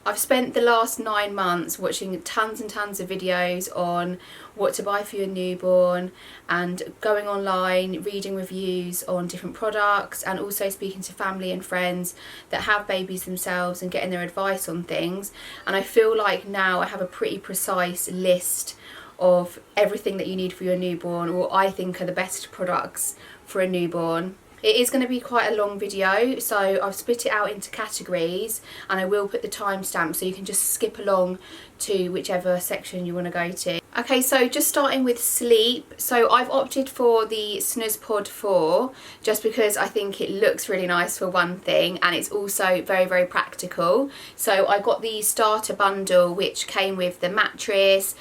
I've spent the last 9 months watching tons and tons of videos on what to buy for your newborn, and going online, reading reviews on different products, and also speaking to family and friends that have babies themselves and getting their advice on things. And I feel like now I have a pretty precise list of everything that you need for your newborn, or I think are the best products for a newborn. It is going to be quite a long video, so I've split it out into categories, and I will put the timestamp so you can just skip along to whichever section you want to go to. Okay, so just starting with sleep. So I've opted for the Snooze Pod 4 just because I think it looks really nice for one thing, and it's also very, very practical. So I got the starter bundle, which came with the mattress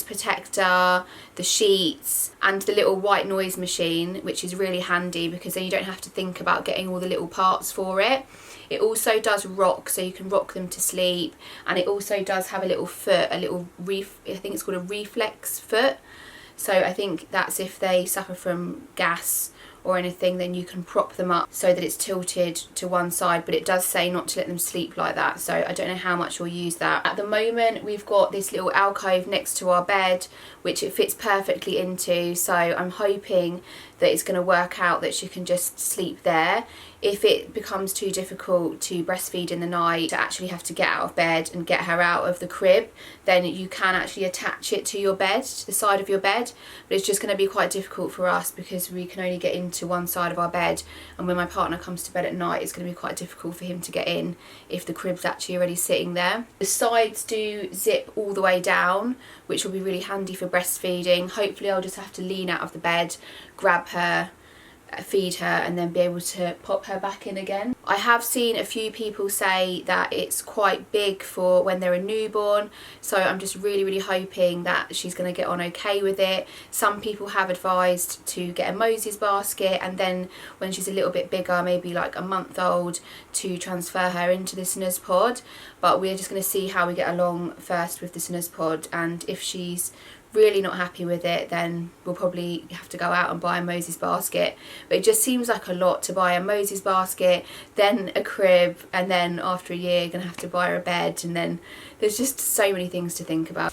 protector, the sheets, and the little white noise machine, which is really handy because then you don't have to think about getting all the little parts for it. It also does rock, so you can rock them to sleep, and it also does have a little foot, I think it's called a reflex foot. So I think that's if they suffer from gas or anything, then you can prop them up so that it's tilted to one side, but it does say not to let them sleep like that, so I don't know how much we'll use that. At the moment we've got this little alcove next to our bed which it fits perfectly into, so I'm hoping that it's going to work out that she can just sleep there. If it becomes too difficult to breastfeed in the night, to actually have to get out of bed and get her out of the crib, then you can actually attach it to your bed, to the side of your bed, but it's just going to be quite difficult for us because we can only get into one side of our bed, and when my partner comes to bed at night it's going to be quite difficult for him to get in if the crib's actually already sitting there. The sides do zip all the way down, which will be really handy for breastfeeding. Hopefully I'll just have to lean out of the bed, grab her, feed her, and then be able to pop her back in again. I have seen a few people say that it's quite big for when they're a newborn, so I'm just really hoping that she's going to get on okay with it. Some people have advised to get a Moses basket, and then when she's a little bit bigger, maybe like a month old, to transfer her into the Snooze Pod, but we're just going to see how we get along first with the Snooze Pod, and if she's really not happy with it, then we'll probably have to go out and buy a Moses basket. But it just seems like a lot to buy a Moses basket, then a crib, and then after a year you're gonna have to buy her a bed, and then there's just so many things to think about.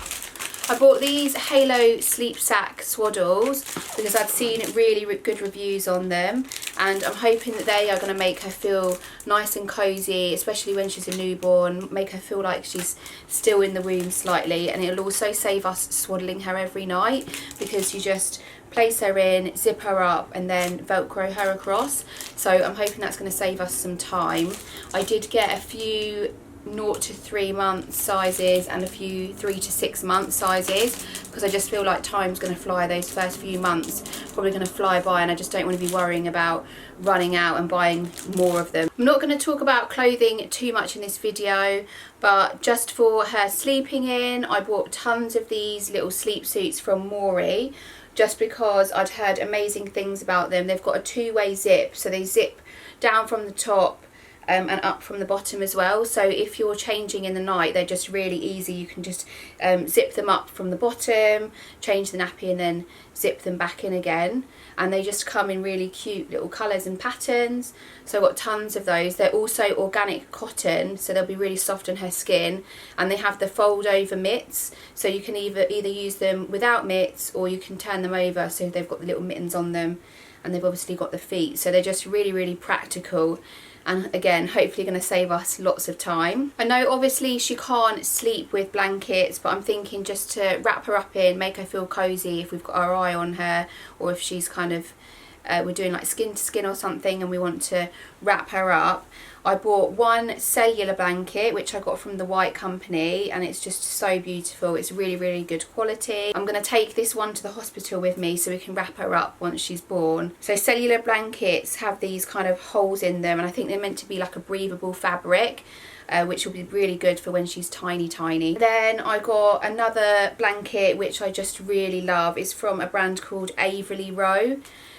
I bought these Halo Sleep Sack swaddles because I'd seen really good reviews on them, and I'm hoping that they are going to make her feel nice and cosy, especially when she's a newborn, make her feel like she's still in the womb slightly, and it'll also save us swaddling her every night because you just place her in, zip her up, and then velcro her across. So I'm hoping that's going to save us some time. I did get a few 0 to 3 month sizes and a few 3 to 6 month sizes because I just feel like time's going to fly. Those first few months probably going to fly by, and I just don't want to be worrying about running out and buying more of them. I'm not going to talk about clothing too much in this video, but just for her sleeping in, I bought tons of these little sleep suits from Maury just because I'd heard amazing things about them. They've got a two-way zip, so they zip down from the top and up from the bottom as well, so if you're changing in the night they're just really easy. You can just zip them up from the bottom, change the nappy, and then zip them back in again, and they just come in really cute little colours and patterns, so I've got tons of those. They're also organic cotton, so they'll be really soft on her skin, and they have the fold over mitts, so you can either use them without mitts or you can turn them over so they've got the little mittens on them, and they've obviously got the feet, so they're just really practical, and again hopefully going to save us lots of time. I know obviously she can't sleep with blankets, but I'm thinking just to wrap her up in, make her feel cosy if we've got our eye on her, or if she's kind of we're doing like skin to skin or something and we want to wrap her up. I bought one cellular blanket which I got from the White Company, and it's just so beautiful. It's really good quality. I'm going to take this one to the hospital with me so we can wrap her up once she's born. So cellular blankets have these kind of holes in them, and I think they're meant to be like a breathable fabric, which will be really good for when she's tiny. Then I got another blanket which I just really love. It's from a brand called Averley Row.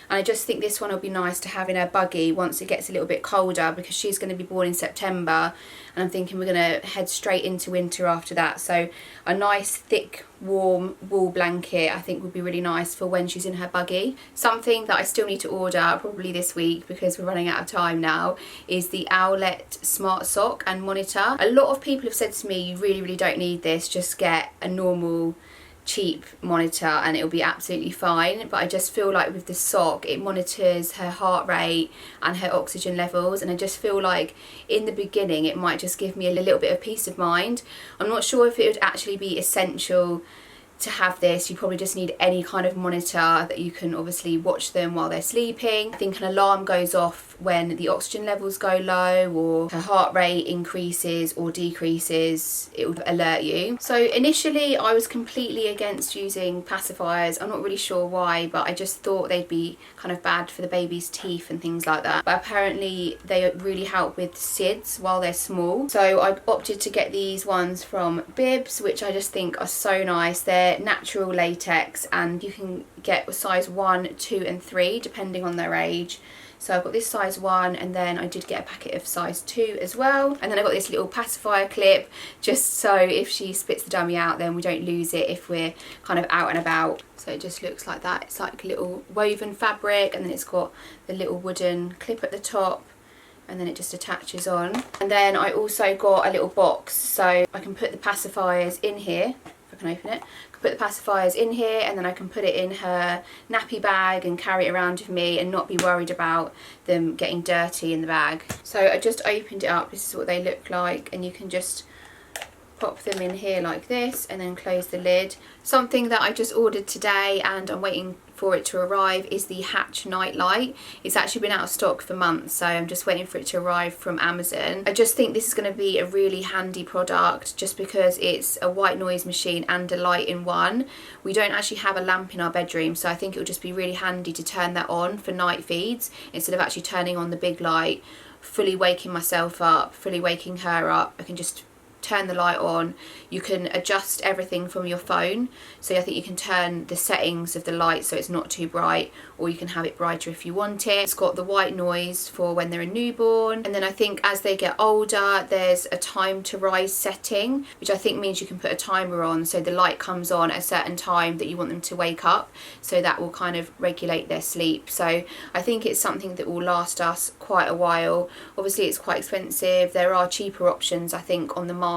And I just think this one will be nice to have in her buggy once it gets a little bit colder, because she's going to be born in September, and I'm thinking we're going to head straight into winter after that. So a nice thick warm wool blanket I think would be really nice for when she's in her buggy. Something that I still need to order probably this week, because we're running out of time now, is the Owlet smart sock and monitor. A lot of people have said to me, you really don't need this, just get a normal cheap monitor and it'll be absolutely fine. But I just feel like with the sock, it monitors her heart rate and her oxygen levels, and I just feel like in the beginning it might just give me a little bit of peace of mind. I'm not sure if it would actually be essential to have this. You probably just need any kind of monitor that you can obviously watch them while they're sleeping. I think an alarm goes off when the oxygen levels go low or her heart rate increases or decreases, it will alert you. So initially I was completely against using pacifiers. I'm not really sure why, but I just thought they'd be kind of bad for the baby's teeth and things like that. But apparently they really help with SIDS while they're small. So I opted to get these ones from Bibs, which I just think are so nice. They're natural latex and you can get size 1, 2 and 3 depending on their age. So I've got this size 1, and then I did get a packet of size 2 as well. And then I got this little pacifier clip, just so if she spits the dummy out then we don't lose it if we're kind of out and about. So it just looks like that. It's like a little woven fabric, and then it's got the little wooden clip at the top, and then it just attaches on. And then I also got a little box, so I can put the pacifiers in here. If I can open it, I can put the pacifiers in here, and then I can put it in her nappy bag and carry it around with me and not be worried about them getting dirty in the bag. So I just opened it up. This is what they look like, and you can just pop them in here like this and then close the lid. Something that I just ordered today and I'm waiting for it to arrive is the Hatch night light. It's actually been out of stock for months, so I'm just waiting for it to arrive from Amazon. I just think this is going to be a really handy product just because it's a white noise machine and a light in one. We don't actually have a lamp in our bedroom, so I think it would just be really handy to turn that on for night feeds instead of actually turning on the big light, fully waking myself up, fully waking her up. I can just turn the light on. You can adjust everything from your phone, so I think you can turn the settings of the light so it's not too bright, or you can have it brighter if you want it. It's got the white noise for when they're a newborn, and then I think as they get older there's a time to rise setting, which I think means you can put a timer on so the light comes on at a certain time that you want them to wake up, so that will kind of regulate their sleep. So I think it's something that will last us quite a while. Obviously it's quite expensive. There are cheaper options I think on the market,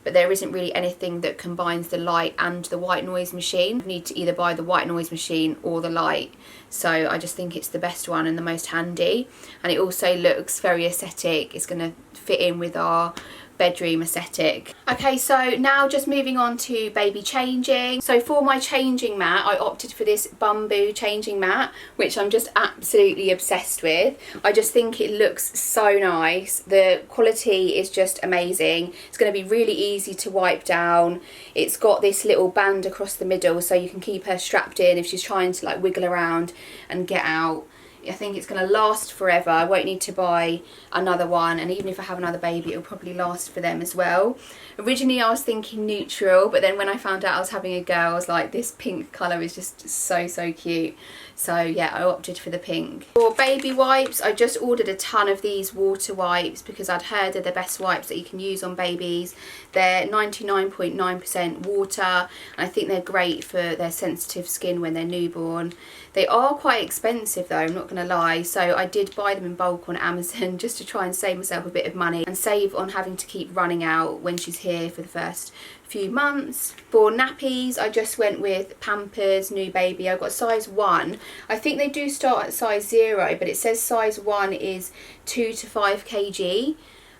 but there isn't really anything that combines the light and the white noise machine. You need to either buy the white noise machine or the light, so I just think it's the best one and the most handy, and it also looks very aesthetic. It's going to fit in with our bedroom aesthetic. Okay, so now just moving on to baby changing. So for my changing mat, I opted for this bamboo changing mat, which I'm just absolutely obsessed with. I just think it looks so nice. The quality is just amazing. It's going to be really easy to wipe down. It's got this little band across the middle so you can keep her strapped in if she's trying to like wiggle around and get out. I think it's going to last forever. I won't need to buy another one, and even if I have another baby it'll probably last for them as well. Originally I was thinking neutral, but then when I found out I was having a girl I was like, this pink colour is just so cute. So yeah, I opted for the pink. For baby wipes, I just ordered a ton of these water wipes because I'd heard they're the best wipes that you can use on babies. They're 99.9% water, and I think they're great for their sensitive skin when they're newborn. They are quite expensive though, I'm not going to lie, so I did buy them in bulk on Amazon just to try and save myself a bit of money and save on having to keep running out when she's here for the first few months. For nappies, I just went with Pampers New Baby. I got size 1. I think they do start at size 0, but it says size 1 is 2 to 5 kg,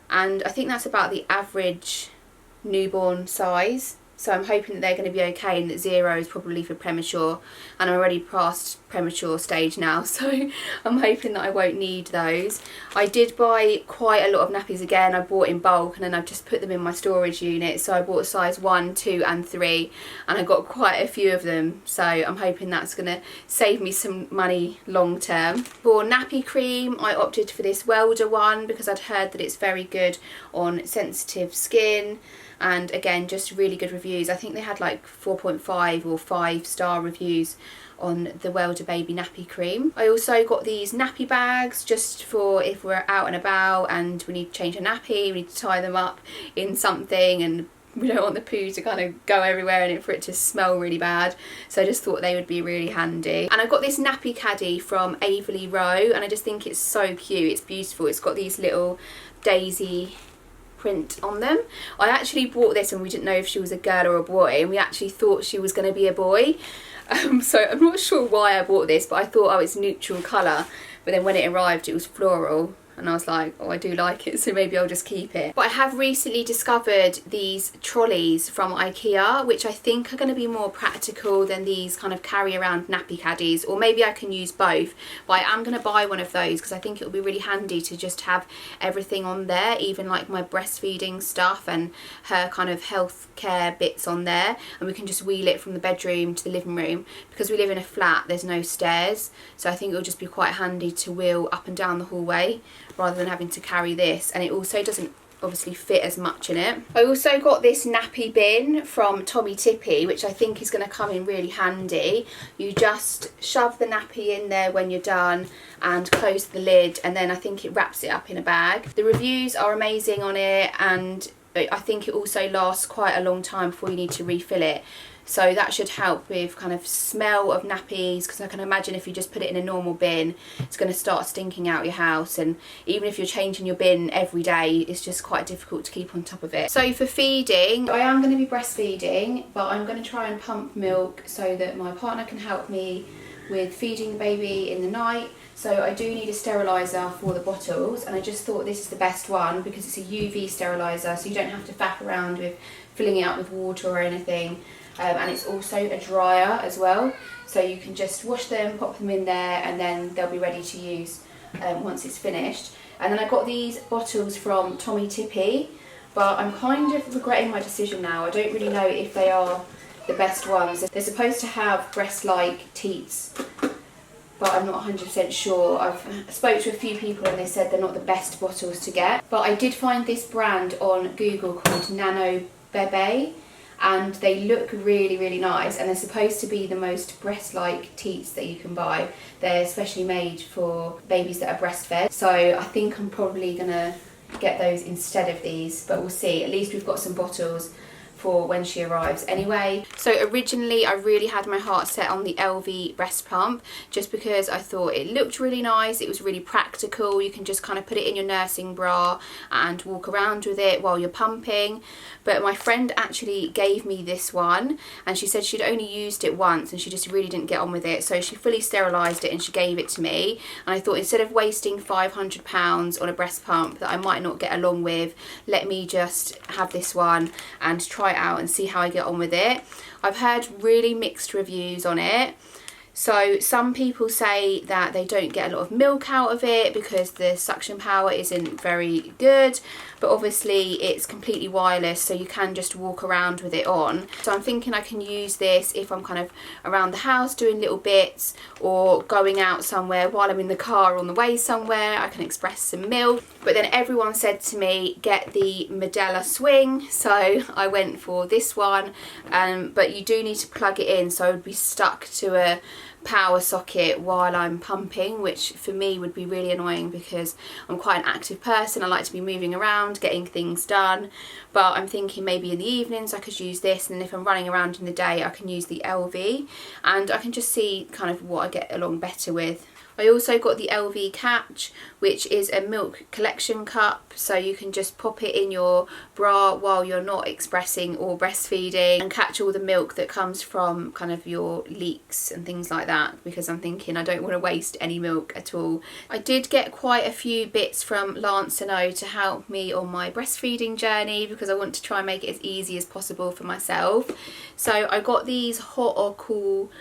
and I think that's about the average newborn size. So I'm hoping that they're going to be okay, and that 0 is probably for premature, and I'm already past premature stage now, so I'm hoping that I won't need those. I did buy quite a lot of nappies again. I bought in bulk and then I've just put them in my storage unit, so I bought size 1, 2 and 3, and I got quite a few of them, so I'm hoping that's going to save me some money long term. For nappy cream, I opted for this welder one because I'd heard that it's very good on sensitive skin, and again just really good reviews reviews. I think they had like 4.5 or 5-star reviews on the Welder Baby Nappy Cream. I also got these nappy bags just for if we're out and about and we need to change a nappy, we need to tie them up in something and we don't want the poo to kind of go everywhere and for it to smell really bad. So I just thought they would be really handy. And I got this nappy caddy from Averley Row and I just think it's so cute. It's beautiful. It's got these little daisy print on them. I actually bought this and we didn't know if she was a girl or a boy, and we actually thought she was going to be a boy. So I'm not sure why I bought this, but I thought, oh, it's neutral colour. But then when it arrived, it was floral. And I was like, oh, I do like it, so maybe I'll just keep it. But I have recently discovered these trolleys from IKEA, which I think are going to be more practical than these kind of carry around nappy caddies, or maybe I can use both. But I am going to buy one of those because I think it will be really handy to just have everything on there, even like my breastfeeding stuff and her kind of health care bits on there. And we can just wheel it from the bedroom to the living room. Because we live in a flat, there's no stairs, so I think it'll just be quite handy to wheel up and down the hallway rather than having to carry this. And it also doesn't obviously fit as much in it. I also got this nappy bin from Tommy Tippy, which I think is going to come in really handy. You just shove the nappy in there when you're done and close the lid, and then I think it wraps it up in a bag. The reviews are amazing on it, and I think it also lasts quite a long time before you need to refill it. So that should help with kind of smell of nappies, because I can imagine if you just put it in a normal bin, it's going to start stinking out your house, and even if you're changing your bin every day, it's just quite difficult to keep on top of it. So for feeding, I am going to be breastfeeding, but I'm going to try and pump milk so that my partner can help me with feeding the baby in the night. So I do need a steriliser for the bottles, and I just thought this is the best one because it's a UV steriliser, so you don't have to faff around with filling it up with water or anything. And it's also a dryer as well, so you can just wash them, pop them in there, and then they'll be ready to use once it's finished. And then I got these bottles from Tommy Tippy, but I'm kind of regretting my decision now. I don't really know if they are the best ones. They're supposed to have breast-like teats, but I'm not 100% sure. I've spoke to a few people and they said they're not the best bottles to get. But I did find this brand on Google called Nano Bebe, and they look really, really nice, and they're supposed to be the most breast-like teats that you can buy. They're especially made for babies that are breastfed, so I think I'm probably gonna get those instead of these, but we'll see. At least we've got some bottles for when she arrives anyway. So originally I really had my heart set on the LV breast pump, just because I thought it looked really nice, it was really practical, you can just kind of put it in your nursing bra and walk around with it while you're pumping. But my friend actually gave me this one, and she said she'd only used it once and she just really didn't get on with it, so she fully sterilised it and she gave it to me. And I thought, instead of wasting £500 on a breast pump that I might not get along with, let me just have this one and try it out and see how I get on with it. I've heard really mixed reviews on it. So some people say that they don't get a lot of milk out of it because the suction power isn't very good, but obviously it's completely wireless, so you can just walk around with it on. So I'm thinking I can use this if I'm kind of around the house doing little bits, or going out somewhere while I'm in the car on the way somewhere, I can express some milk. But then everyone said to me, get the Medela Swing, so I went for this one, but you do need to plug it in, so I would be stuck to a power socket while I'm pumping, which for me would be really annoying because I'm quite an active person. I like to be moving around, getting things done. But I'm thinking maybe in the evenings I could use this, and if I'm running around in the day I can use the LV, and I can just see kind of what I get along better with. I also got the LV Catch, which is a milk collection cup, so you can just pop it in your bra while you're not expressing or breastfeeding and catch all the milk that comes from kind of your leaks and things like that, because I'm thinking I don't want to waste any milk at all. I did get quite a few bits from Lance & O to help me on my breastfeeding journey, because I want to try and make it as easy as possible for myself. So I got these hot or cool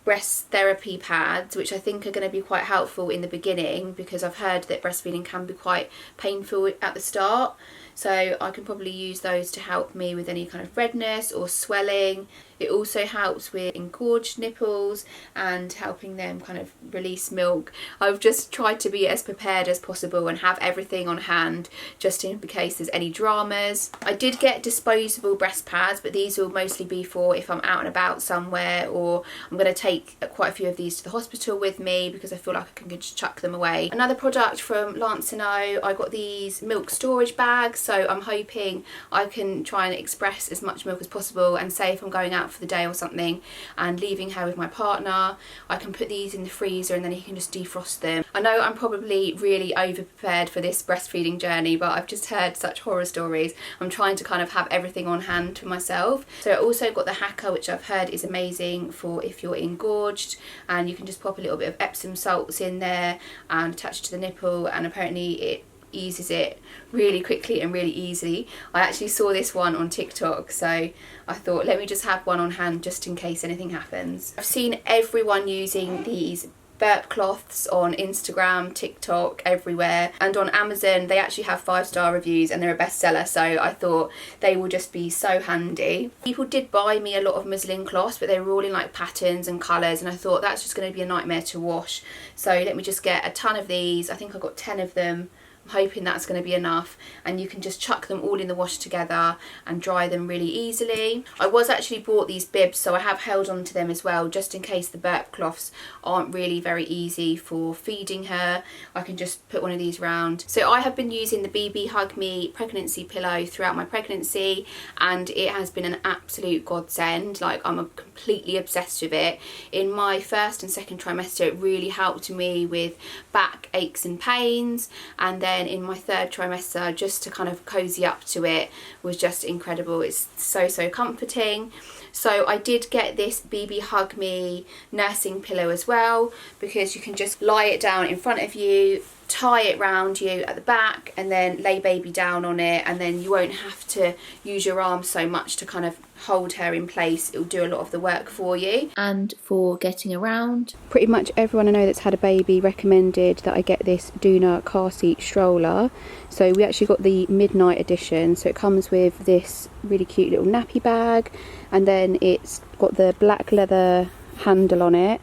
breast therapy pads, which I think are going to be quite helpful in the beginning, because I've heard that breastfeeding can be quite painful at the start. so I can probably use those to help me with any kind of redness or swelling. It also helps with engorged nipples and helping them kind of release milk. I've just tried to be as prepared as possible and have everything on hand just in case there's any dramas. I did get disposable breast pads, but these will mostly be for if I'm out and about somewhere, or I'm going to take quite a few of these to the hospital with me because I feel like I can just chuck them away. Another product from Lance & O, I got these milk storage bags, so I'm hoping I can try and express as much milk as possible, and say if I'm going out for the day or something and leaving her with my partner, I can put these in the freezer and then he can just defrost them. I know I'm probably really over prepared for this breastfeeding journey, but I've just heard such horror stories. I'm trying to kind of have everything on hand for myself. So I also got the Hacker, which I've heard is amazing for if you're engorged, and you can just pop a little bit of Epsom salts in there and attach it to the nipple, and apparently it eases it really quickly and really easily. I actually saw this one on TikTok, so I thought let me just have one on hand just in case anything happens. I've seen everyone using these burp cloths on Instagram, TikTok, everywhere, and on Amazon they actually have 5-star reviews and they're a bestseller, so I thought they will just be so handy. People did buy me a lot of muslin cloths, but they were all in like patterns and colours, and I thought that's just going to be a nightmare to wash, so let me just get a ton of these. I think I got 10 of them. I'm hoping that's going to be enough, and you can just chuck them all in the wash together and dry them really easily. I was actually bought these bibs, so I have held on to them as well just in case the burp cloths aren't really very easy for feeding her. I can just put one of these around. So I have been using the BB Hug Me pregnancy pillow throughout my pregnancy, and it has been an absolute godsend. Like, I'm completely obsessed with it. In my first and second trimester it really helped me with back aches and pains, and then in my third trimester, just to kind of cozy up to it, was just incredible. It's so comforting. So I did get this BB Hug Me nursing pillow as well, because you can just lie it down in front of you, tie it round you at the back, and then lay baby down on it, and then you won't have to use your arms so much to kind of hold her in place. It will do a lot of the work for you. And for getting around, pretty much everyone I know that's had a baby recommended that I get this Doona car seat stroller. So we actually got the midnight edition, so it comes with this really cute little nappy bag, and then it's got the black leather handle on it,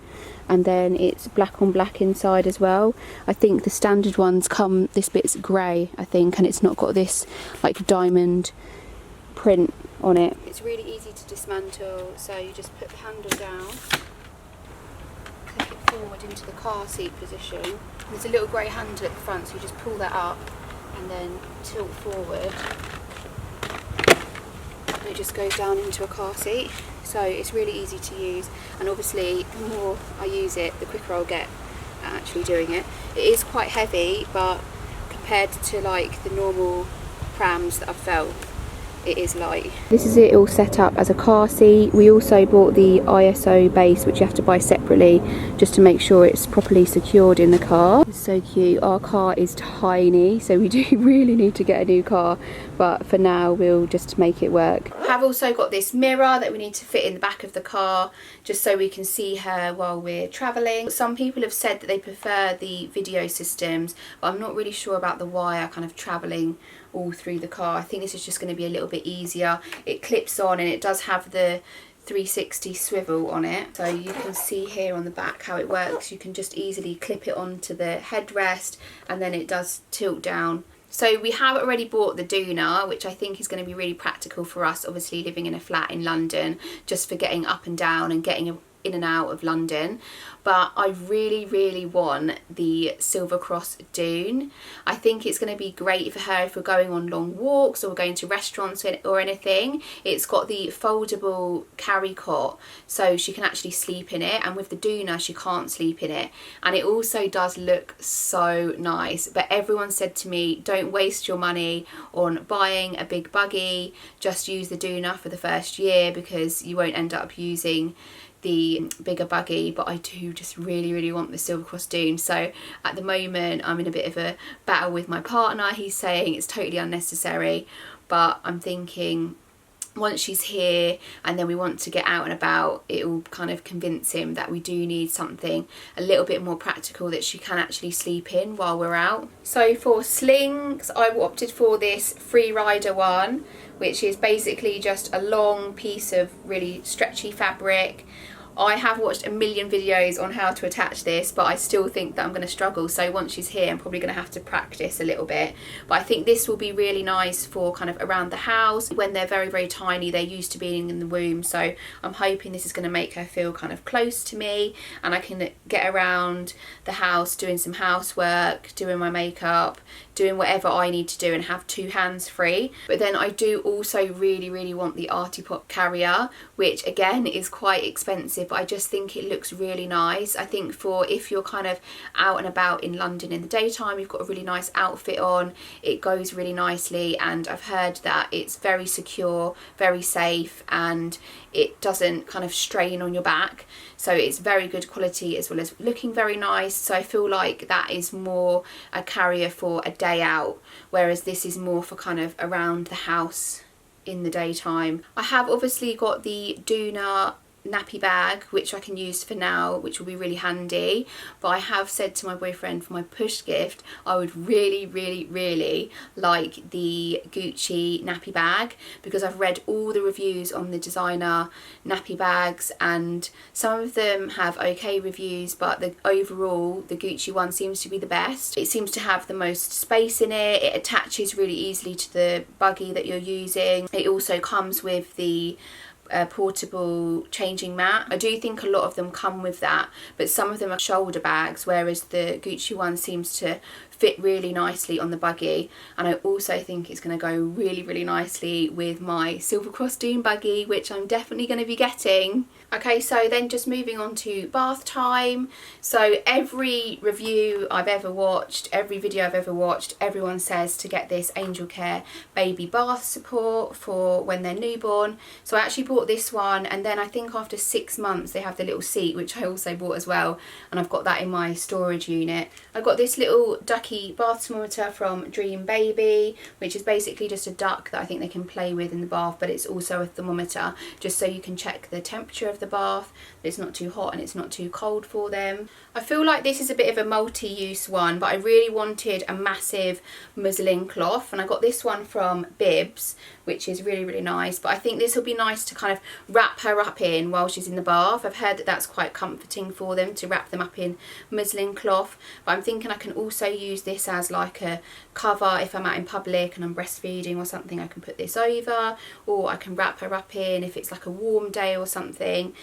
and then it's black on black inside as well. I think the standard ones come, this bit's grey I think, and it's not got this like diamond print on it. It's really easy to dismantle, so you just put the handle down, click it forward into the car seat position. There's a little grey handle at the front, so you just pull that up and then tilt forward, and it just goes down into a car seat. So it's really easy to use, and obviously the more I use it, the quicker I'll get at actually doing it. It is quite heavy, but compared to like the normal prams that I've felt, it is light. This is it all set up as a car seat. We also bought the ISO base, which you have to buy separately just to make sure it's properly secured in the car. It's so cute. Our car is tiny, so we do really need to get a new car, but for now we'll just make it work. I have also got this mirror that we need to fit in the back of the car just so we can see her while we're travelling. Some people have said that they prefer the video systems, but I'm not really sure about the wire kind of travelling all through the car. I think this is just going to be a little bit easier. It clips on, and it does have the 360 swivel on it, so you can see here on the back how it works. You can just easily clip it onto the headrest, and then it does tilt down. So we have already bought the Doona, which I think is going to be really practical for us, obviously living in a flat in London, just for getting up and down and getting in and out of London. But I really want the Silver Cross Dune. I think it's going to be great for her if we're going on long walks or we're going to restaurants or anything. It's got the foldable carry cot, so she can actually sleep in it, and with the Doona she can't sleep in it. And it also does look so nice, but everyone said to me, don't waste your money on buying a big buggy, just use the Doona for the first year because you won't end up using the bigger buggy. But I do just really want the Silver Cross Dune. So at the moment I'm in a bit of a battle with my partner. He's saying it's totally unnecessary, but I'm thinking once she's here and then we want to get out and about, it will kind of convince him that we do need something a little bit more practical that she can actually sleep in while we're out. So for slings, I opted for this free rider one, which is basically just a long piece of really stretchy fabric. I have watched a million videos on how to attach this, but I still think that I'm going to struggle. So once she's here, I'm probably going to have to practice a little bit. But I think this will be really nice for kind of around the house. When they're very, very tiny, they're used to being in the womb. So I'm hoping this is going to make her feel kind of close to me, and I can get around the house doing some housework, doing my makeup, doing whatever I need to do, and have 2 hands free. But then I do also really, really want the Artie Pop carrier, which again is quite expensive, but I just think it looks really nice. I think for if you're kind of out and about in London in the daytime, you've got a really nice outfit on, it goes really nicely, and I've heard that it's very secure, very safe, and it doesn't kind of strain on your back. So it's very good quality as well as looking very nice. So I feel like that is more a carrier for a day out, whereas this is more for kind of around the house in the daytime. I have obviously got the Doona nappy bag, which I can use for now, which will be really handy. But I have said to my boyfriend for my push gift, I would really, really, really like the Gucci nappy bag, because I've read all the reviews on the designer nappy bags, and some of them have okay reviews, but overall the Gucci one seems to be the best. It seems to have the most space in it. It attaches really easily to the buggy that you're using. It also comes with the portable changing mat. I do think a lot of them come with that, but some of them are shoulder bags, whereas the Gucci one seems to fit really nicely on the buggy. And I also think it's going to go really, really nicely with my Silver Cross Doom buggy, which I'm definitely going to be getting. Okay, so then just moving on to bath time. So every review I've ever watched, every video I've ever watched, everyone says to get this Angel Care baby bath support for when they're newborn. So I actually bought this one, and then I think after 6 months they have the little seat, which I also bought as well, and I've got that in my storage unit. I got this little ducky bath thermometer from Dream Baby, which is basically just a duck that I think they can play with in the bath, but it's also a thermometer just so you can check the temperature of the bath, that it's not too hot and it's not too cold for them. I feel like this is a bit of a multi-use one, but I really wanted a massive muslin cloth, and I got this one from Bibs, which is really, really nice. But I think this will be nice to kind of wrap her up in while she's in the bath. I've heard that that's quite comforting for them to wrap them up in muslin cloth, but I'm thinking I can also use this as like a cover if I'm out in public and I'm breastfeeding or something. I can put this over, or I can wrap her up in if it's like a warm day or something,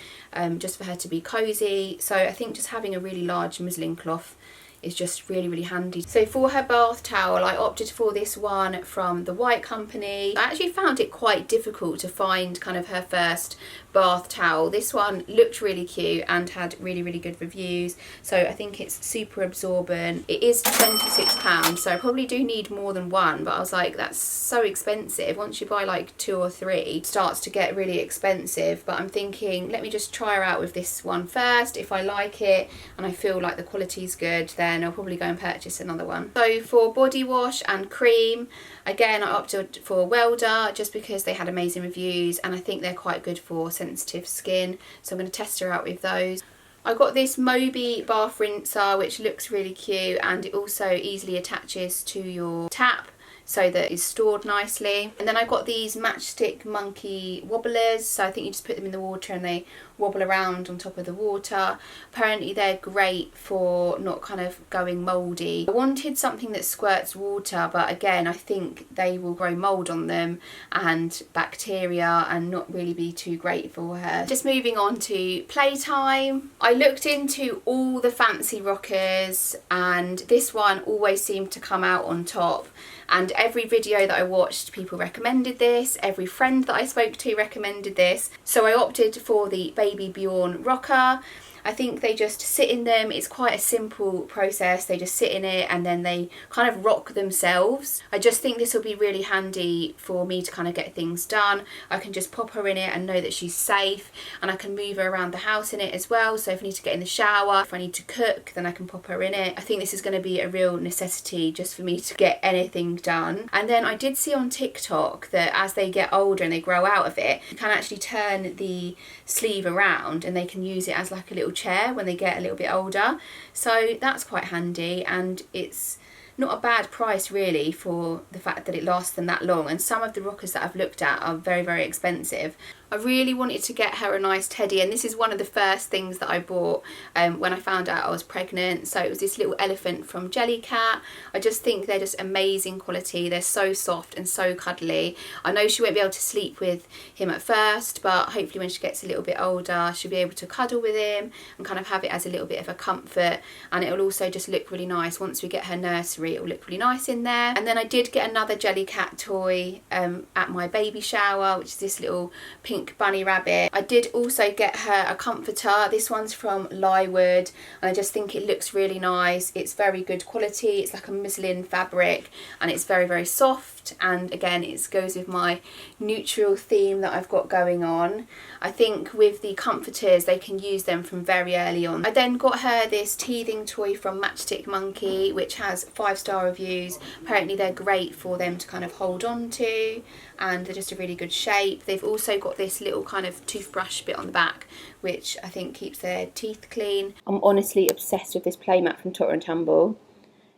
just for her to be cozy. So I think just having a really large muslin cloth is just really, really handy. So for her bath towel, I opted for this one from the White Company. I actually found it quite difficult to find kind of her first bath towel. This one looked really cute and had really, really good reviews, so I think it's super absorbent. It is £26, so I probably do need more than one, but I was like, that's so expensive. Once you buy like 2 or 3, it starts to get really expensive. But I'm thinking, let me just try her out with this one first. If I like it and I feel like the quality's good, then I'll probably go and purchase another one. So for body wash and cream, again I opted for Welder just because they had amazing reviews, and I think they're quite good for sensitive skin, so I'm going to test her out with those. I got this Moby bath rinser, which looks really cute, and it also easily attaches to your tap so that it's stored nicely. And then I got these Matchstick Monkey wobblers, so I think you just put them in the water and they wobble around on top of the water. Apparently they're great for not kind of going mouldy. I wanted something that squirts water, but again I think they will grow mould on them and bacteria and not really be too great for her. Just moving on to Playtime. I looked into all the fancy rockers, and this one always seemed to come out on top. And every video that I watched, people recommended this. Every friend that I spoke to recommended this. So I opted for the Baby Bjorn rocker. I think they just sit in them. It's quite a simple process. They just sit in it and then they kind of rock themselves. I just think this will be really handy for me to kind of get things done. I can just pop her in it and know that she's safe, and I can move her around the house in it as well. So if I need to get in the shower, if I need to cook, then I can pop her in it. I think this is going to be a real necessity just for me to get anything done. And then I did see on TikTok that as they get older and they grow out of it, you can actually turn the sleeve around and they can use it as like a little chair when they get a little bit older. So that's quite handy, and it's not a bad price really for the fact that it lasts them that long. And some of the rockers that I've looked at are very, very expensive. I really wanted to get her a nice teddy, and this is one of the first things that I bought when I found out I was pregnant. So it was this little elephant from Jellycat. I just think they're just amazing quality. They're so soft and so cuddly. I know she won't be able to sleep with him at first, but hopefully when she gets a little bit older, she'll be able to cuddle with him and kind of have it as a little bit of a comfort. And it will also just look really nice. Once we get her nursery, it will look really nice in there. And then I did get another Jellycat toy at my baby shower, which is this little pink bunny rabbit. I did also get her a comforter. This one's from Lywood, and I just think it looks really nice. It's very good quality. It's like a muslin fabric and it's very, very soft, and again it goes with my neutral theme that I've got going on. I think with the comforters they can use them from very early on. I then got her this teething toy from Matchstick Monkey, which has 5-star reviews. Apparently they're great for them to kind of hold on to, and they're just a really good shape. They've also got this little kind of toothbrush bit on the back, which I think keeps their teeth clean. I'm honestly obsessed with this playmat from Totter and Tumble.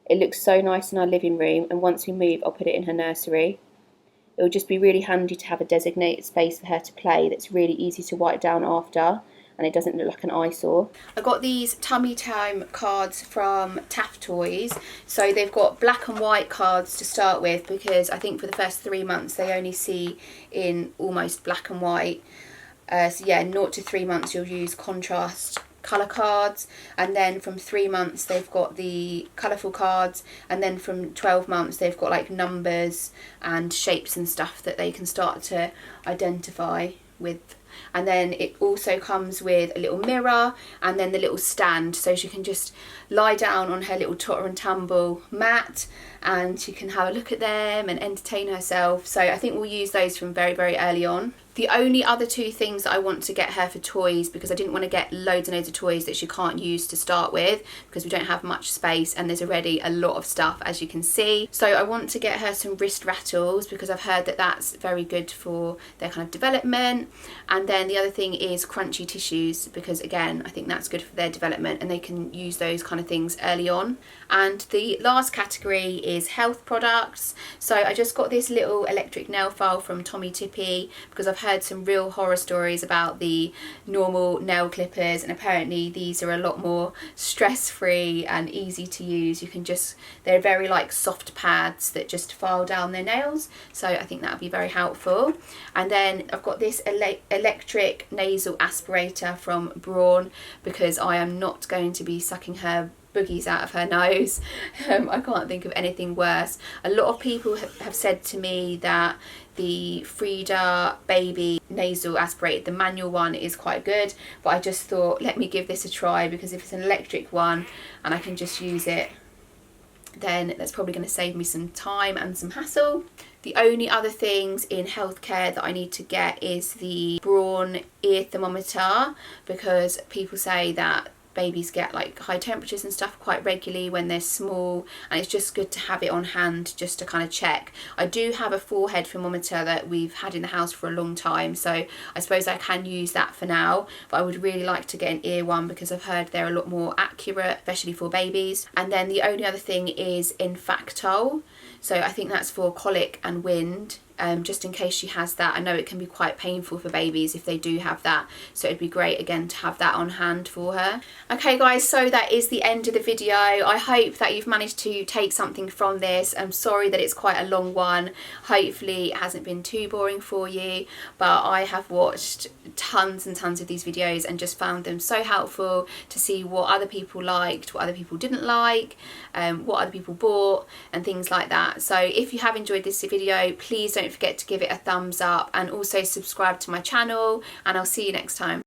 It looks so nice in our living room, and once we move I'll put it in her nursery. It will just be really handy to have a designated space for her to play that's really easy to wipe down after, and it doesn't look like an eyesore. I got these Tummy Time cards from Taff Toys. So they've got black and white cards to start with, because I think for the first 3 months they only see in almost black and white. So yeah, 0 to 3 months you'll use contrast colour cards, and then from 3 months they've got the colourful cards, and then from 12 months they've got like numbers and shapes and stuff that they can start to identify with. And then it also comes with a little mirror and then the little stand, so she can just lie down on her little Totter and Tumble mat and she can have a look at them and entertain herself. So I think we'll use those from very, very early on. The only other 2 things that I want to get her for toys, because I didn't want to get loads and loads of toys that she can't use to start with, because we don't have much space and there's already a lot of stuff, as you can see. So I want to get her some wrist rattles, because I've heard that that's very good for their kind of development. And then the other thing is crunchy tissues, because again I think that's good for their development and they can use those kind of things early on. And the last category is health products. So I just got this little electric nail file from Tommy Tippy, because I've heard some real horror stories about the normal nail clippers, and apparently these are a lot more stress-free and easy to use. You can just, they're very like soft pads that just file down their nails, so I think that would be very helpful. And then I've got this electric nasal aspirator from Braun, because I am not going to be sucking her boogies out of her nose. I can't think of anything worse. A lot of people have said to me that the Frida baby nasal aspirator, the manual one, is quite good, but I just thought let me give this a try, because if it's an electric one and I can just use it, then that's probably going to save me some time and some hassle. The only other things in healthcare that I need to get is the Braun ear thermometer, because people say that babies get like high temperatures and stuff quite regularly when they're small, and it's just good to have it on hand just to kind of check. I do have a forehead thermometer that we've had in the house for a long time, so I suppose I can use that for now, but I would really like to get an ear one, because I've heard they're a lot more accurate, especially for babies. And then the only other thing is Infactol, so I think that's for colic and wind. Just in case she has that. I know it can be quite painful for babies if they do have that, so it'd be great again to have that on hand for her. Okay guys, so that is the end of the video. I hope that you've managed to take something from this. I'm sorry that it's quite a long one. Hopefully it hasn't been too boring for you, but I have watched tons and tons of these videos and just found them so helpful to see what other people liked, what other people didn't like, what other people bought and things like that. So if you have enjoyed this video, please don't forget to give it a thumbs up and also subscribe to my channel, and I'll see you next time.